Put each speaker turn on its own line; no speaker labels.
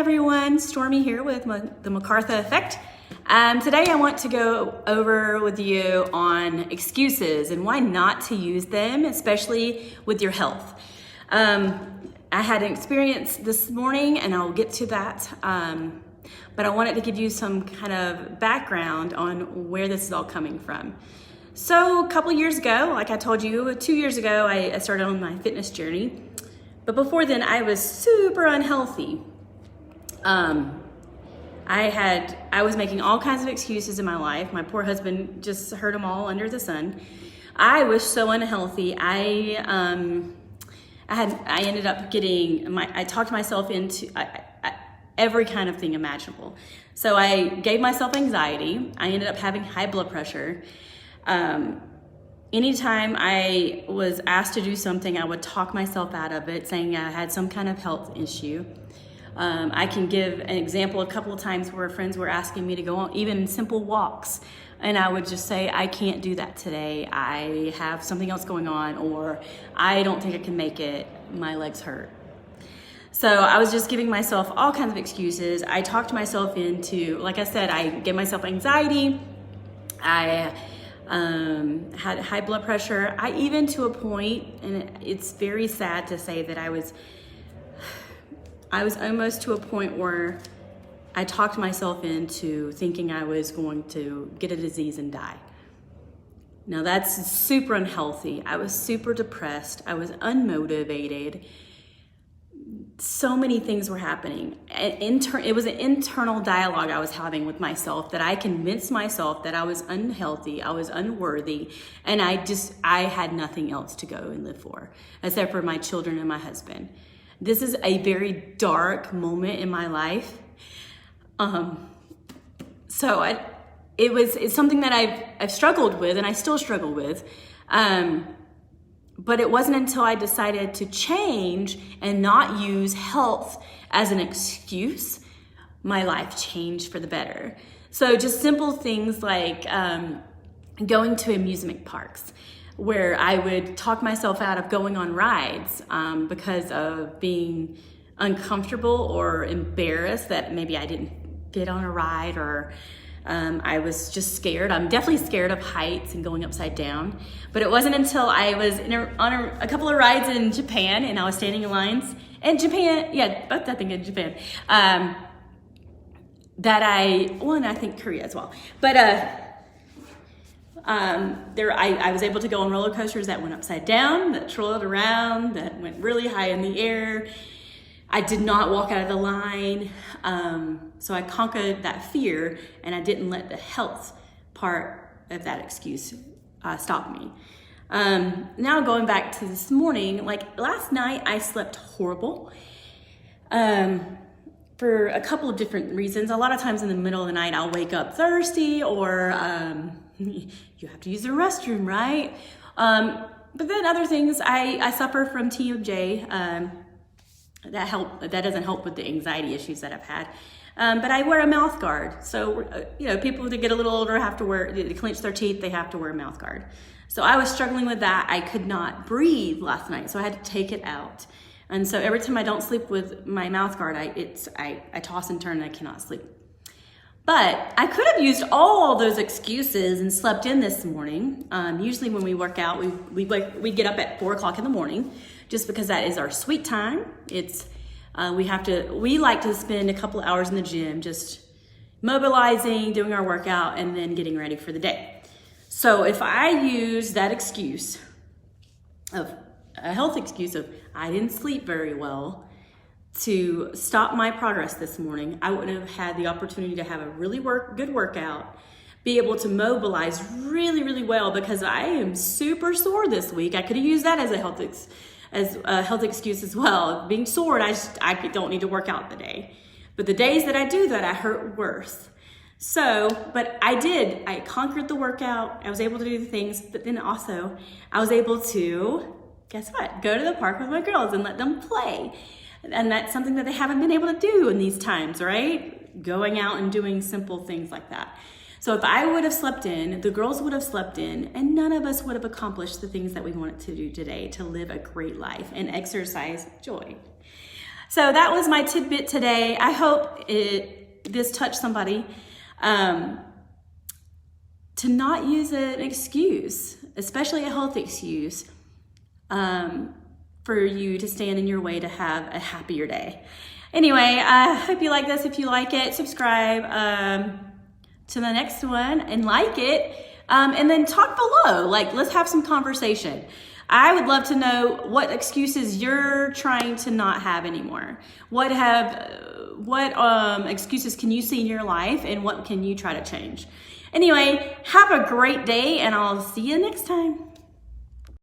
everyone, Stormy here with the MacArthur Effect. Today I want to go over with you on excuses and why not to use them, especially with your health. I had an experience this morning and I'll get to that, but I wanted to give you some kind of background on where this is all coming from. So a couple years ago, like I told you, 2 years ago, I started on my fitness journey. But before then, I was super unhealthy. I was making all kinds of excuses in my life. My poor husband just heard them all under the sun. I was so unhealthy. I ended up getting I talked myself into every kind of thing imaginable. So I gave myself anxiety. I ended up having high blood pressure. Anytime I was asked to do something, I would talk myself out of it, saying I had some kind of health issue. I can give an example a couple of times where friends were asking me to go on even simple walks, and I would just say, I can't do that today. I have something else going on, or I don't think I can make it. My legs hurt. So I was just giving myself all kinds of excuses. I talked myself into, like I said, I gave myself anxiety. I had high blood pressure. I even to a point, and it's very sad to say that I was almost to a point where I talked myself into thinking I was going to get a disease and die. Now that's super unhealthy. I was super depressed. I was unmotivated. So many things were happening. It was an internal dialogue I was having with myself that I convinced myself that I was unhealthy, I was unworthy, and I had nothing else to go and live for, except for my children and my husband. This is a very dark moment in my life. It's something that I've struggled with, and I still struggle with. But it wasn't until I decided to change and not use health as an excuse, my life changed for the better. So just simple things like going to amusement parks, where I would talk myself out of going on rides because of being uncomfortable or embarrassed that maybe I didn't get on a ride, or I was just scared. I'm definitely scared of heights and going upside down. But it wasn't until I was on a couple of rides in Japan, and I was standing in lines in Japan. Yeah, both I think in Japan. And I think Korea as well. But I was able to go on roller coasters that went upside down, that twirled around, that went really high in the air. I did not walk out of the line. So I conquered that fear, and I didn't let the health part of that excuse stop me. Now going back to this morning, like last night I slept horrible for a couple of different reasons. A lot of times in the middle of the night I'll wake up thirsty, or you have to use the restroom, right? But then other things, I suffer from TMJ. That doesn't help with the anxiety issues that I've had. But I wear a mouth guard. So, people that get a little older have to clench their teeth, they have to wear a mouth guard. So I was struggling with that. I could not breathe last night, so I had to take it out. And so every time I don't sleep with my mouth guard, I toss and turn and I cannot sleep. But I could have used all those excuses and slept in this morning. Usually when we work out, we get up at 4 o'clock in the morning, just because that is our sweet time. We like to spend a couple hours in the gym, just mobilizing, doing our workout, and then getting ready for the day. So if I use that excuse of a health excuse of I didn't sleep very well to stop my progress this morning, I would have had the opportunity to have a really good workout, be able to mobilize really, really well, because I am super sore this week. I could have used that as a health excuse as well. Being sore, I don't need to work out the day. But the days that I do that, I hurt worse. But I conquered the workout. I was able to do the things, but then also I was able to, guess what? Go to the park with my girls and let them play. And that's something that they haven't been able to do in these times, right? Going out and doing simple things like that. So if I would have slept in, the girls would have slept in, and none of us would have accomplished the things that we wanted to do today to live a great life and exercise joy. So that was my tidbit today. I hope this touched somebody. To not use an excuse, especially a health excuse, for you to stand in your way to have a happier day. Anyway, I hope you like this. If you like it, subscribe to the next one and like it. And then talk below. Like, let's have some conversation. I would love to know what excuses you're trying to not have anymore. What excuses can you see in your life, and what can you try to change? Anyway, have a great day, and I'll see you next time.